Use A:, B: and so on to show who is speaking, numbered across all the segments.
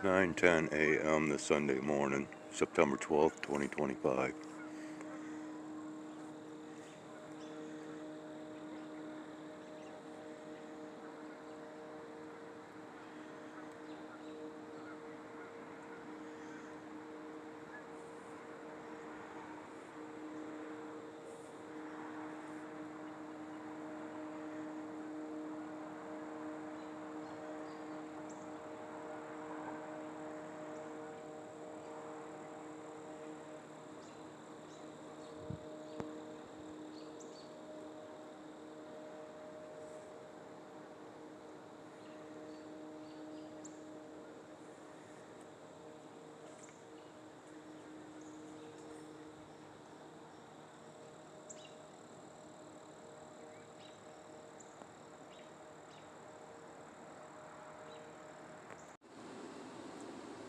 A: 9:10 a.m. this Sunday morning, September 12th, 2025.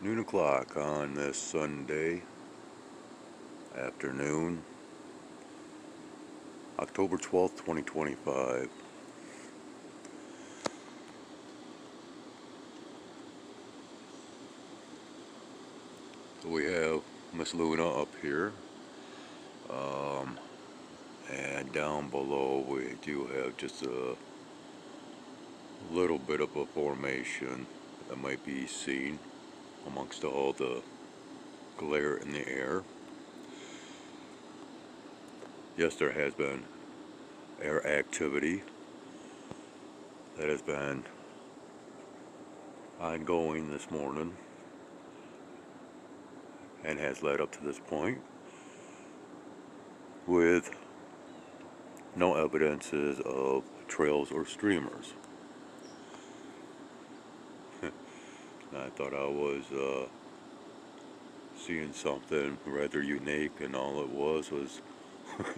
A: Noon o'clock on this Sunday afternoon, October 12th, 2025. So we have Miss Luna up here, and down below we do have just a little bit of a formation that might be seen amongst all the glare in the air. Yes, there has been air activity that has been ongoing this morning and has led up to this point with no evidences of trails or streamers. I thought I was seeing something rather unique, and all it was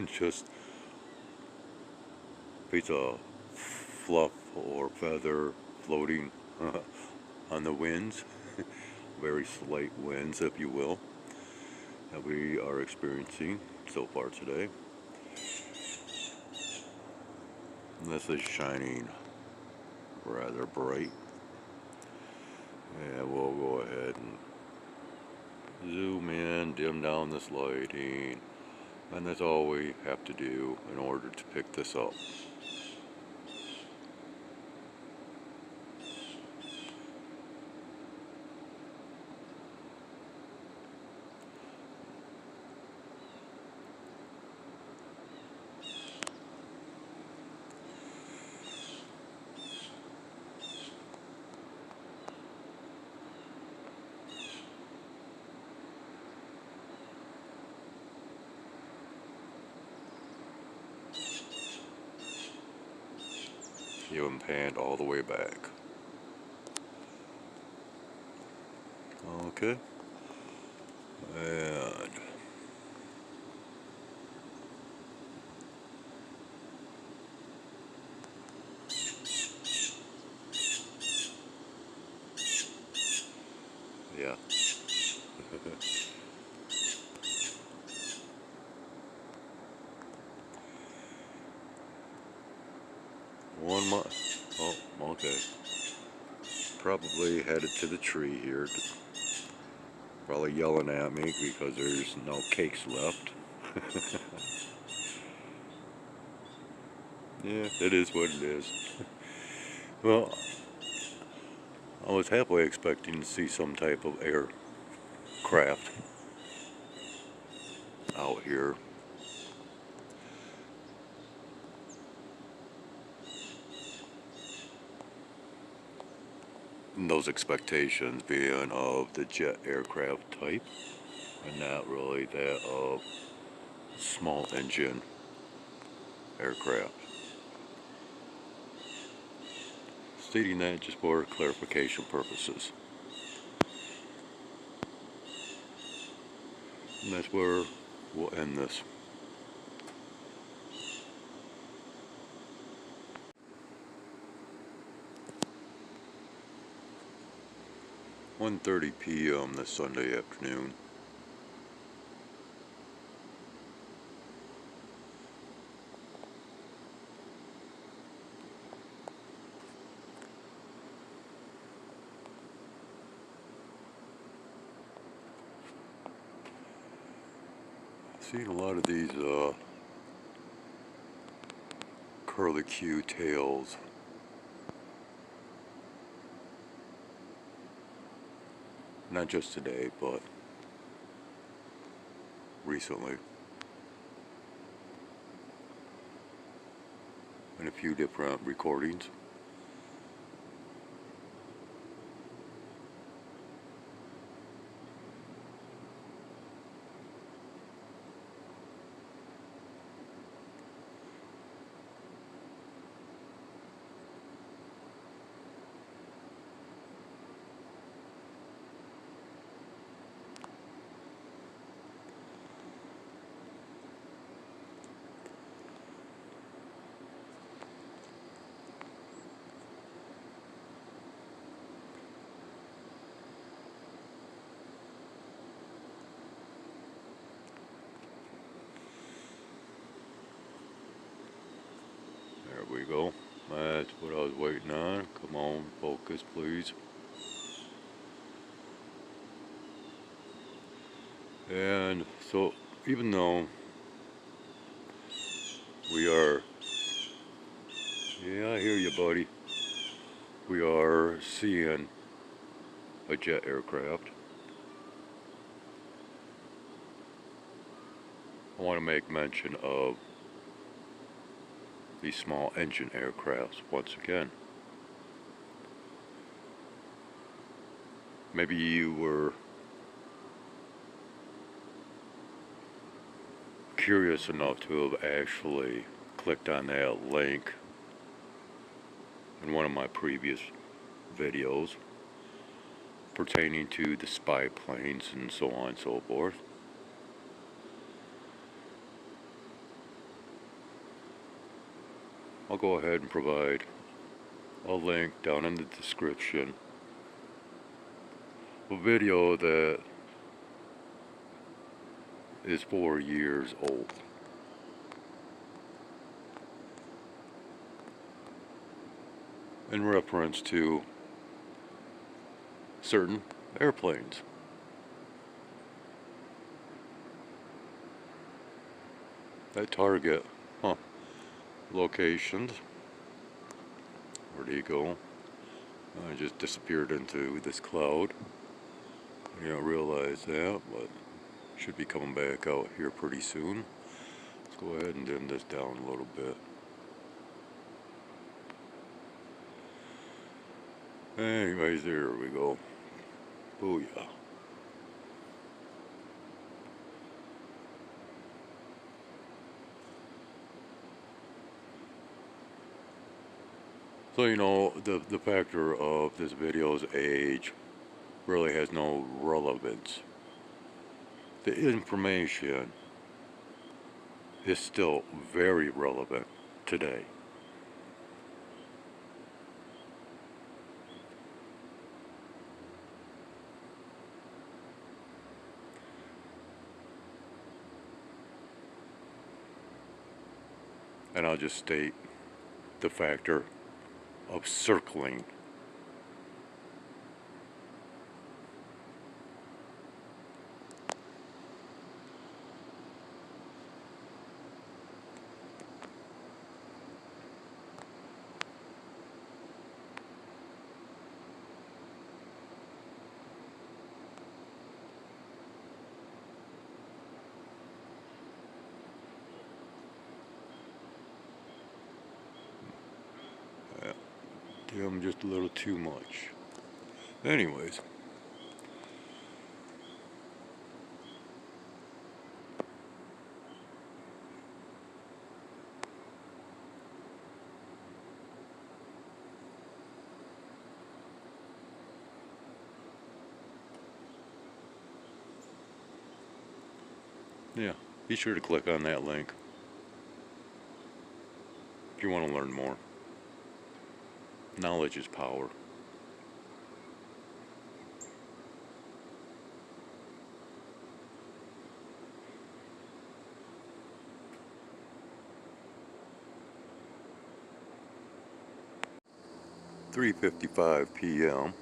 A: just a piece of fluff or feather floating on the winds. Very slight winds, if you will, that we are experiencing so far today. And this is shining rather bright. And we'll go ahead and zoom in, dim down this lighting, and that's all we have to do in order to pick this up. You panned all the way back. Okay. And yeah. One month. Oh, okay. Probably headed to the tree here. Probably yelling at me because there's no cakes left. Yeah, it is what it is. Well, I was halfway expecting to see some type of aircraft out here. And those expectations being of the jet aircraft type, and not really that of small engine aircraft. Stating that just for clarification purposes. And that's where we'll end this. 1:30 p.m. this Sunday afternoon. Seen a lot of these curlicue tails. Not just today, but recently. In a few different recordings. There we go. That's what I was waiting on. Come on, focus please. And so, even though we are, yeah, I hear you, buddy. We are seeing a jet aircraft. I want to make mention of these small engine aircrafts once again. Maybe you were curious enough to have actually clicked on that link in one of my previous videos pertaining to the spy planes and so on and so forth. I'll go ahead and provide a link down in the description. A video that is 4 years old. In reference to certain airplanes. That target, locations. Where do you go? I just disappeared into this cloud. You don't realize that, but should be coming back out here pretty soon. Let's go ahead and dim this down a little bit. Anyways, there we go. Booyah. So, you know, the factor of this video's age really has no relevance. The information is still very relevant today. And I'll just state the factor of circling. Dim just a little too much. Anyways. Yeah, be sure to click on that link if you want to learn more. Knowledge is power. "3:55 p.m.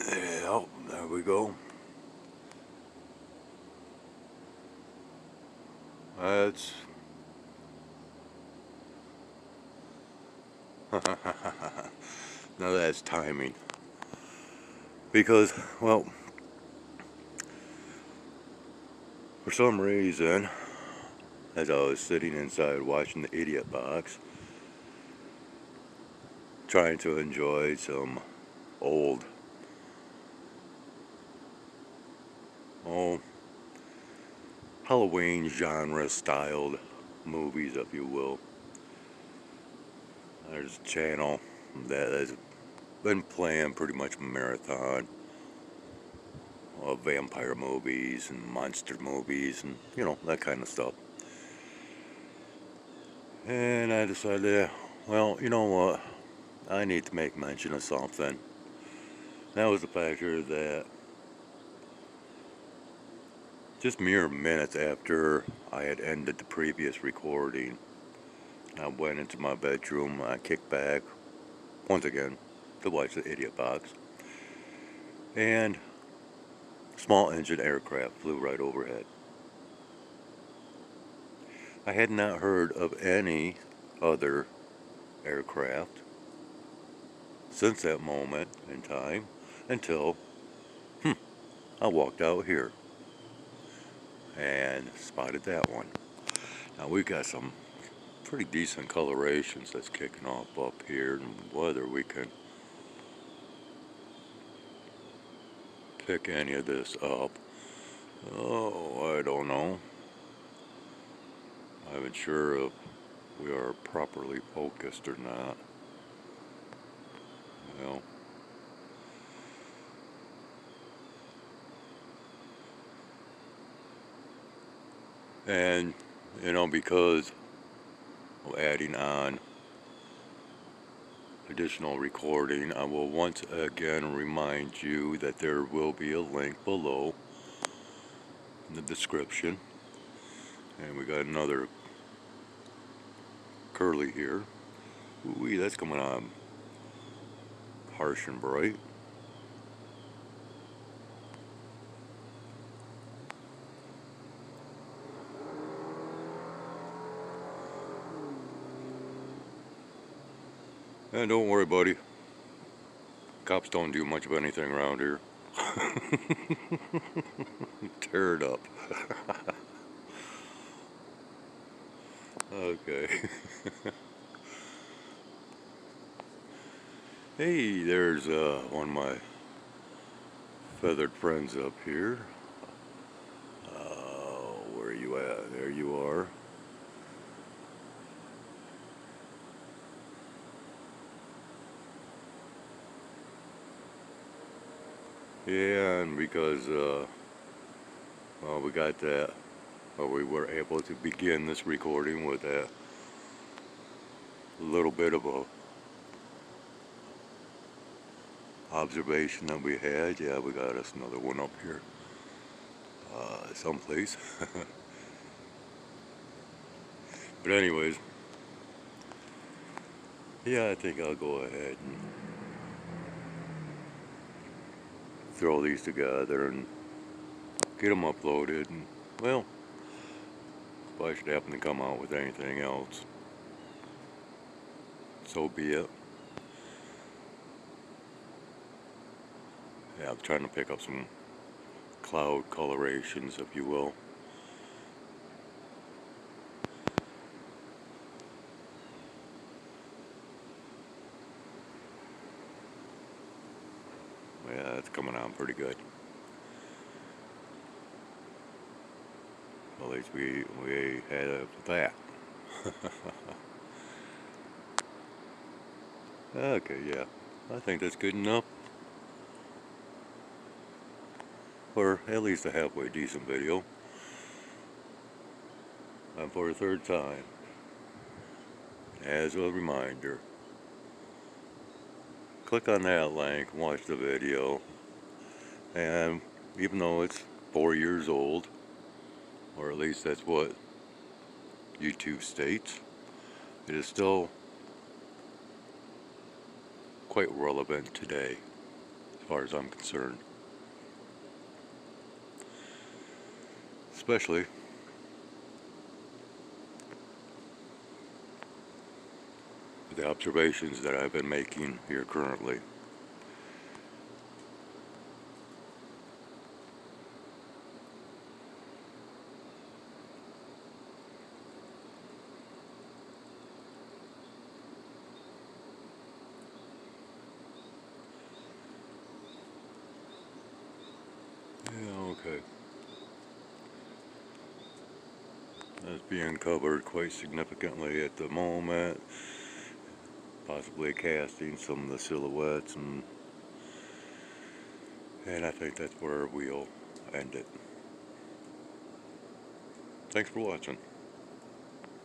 A: Yeah, there we go. That's now that's timing. Because, well, for some reason, as I was sitting inside watching the Idiot Box, trying to enjoy some old, oh, Halloween genre styled movies, if you will. There's a channel that has been playing pretty much a marathon of vampire movies and monster movies and, you know, that kind of stuff. And I decided, well, you know what? I need to make mention of something. That was the factor that just mere minutes after I had ended the previous recording, I went into my bedroom, I kicked back, once again, to watch the Idiot Box, and small engine aircraft flew right overhead. I had not heard of any other aircraft since that moment in time until I walked out here and spotted that one. Now we've got some pretty decent colorations that's kicking off up here, and whether we can pick any of this up, oh, I don't know. I'm not sure if we are properly focused or not. Well, and you know, because of adding on additional recording, I will once again remind you that there will be a link below in the description. And we got another curly here. Ooh, that's coming on harsh and bright. And don't worry, buddy. Cops don't do much of anything around here. Tear it up. Okay. Hey, there's one of my feathered friends up here. Where are you at? There you are. Yeah, and because well, we got that, or we were able to begin this recording with that little bit of a observation that we had. Yeah, we got us another one up here, someplace. But anyways, yeah, I think I'll go ahead and throw these together and get them uploaded. And well, if I should happen to come out with anything else, so be it. Yeah, I'm trying to pick up some cloud colorations, if you will. Yeah, it's coming on pretty good. At least we had that. Okay, yeah, I think that's good enough for at least a halfway decent video. And for a third time, as a reminder, click on that link, watch the video, and even though it's 4 years old, or at least that's what YouTube states, it is still quite relevant today, as far as I'm concerned. Especially the observations that I've been making here currently. Yeah, okay. That's being covered quite significantly at the moment. Possibly casting some of the silhouettes, and I think that's where we'll end it. Thanks for watching.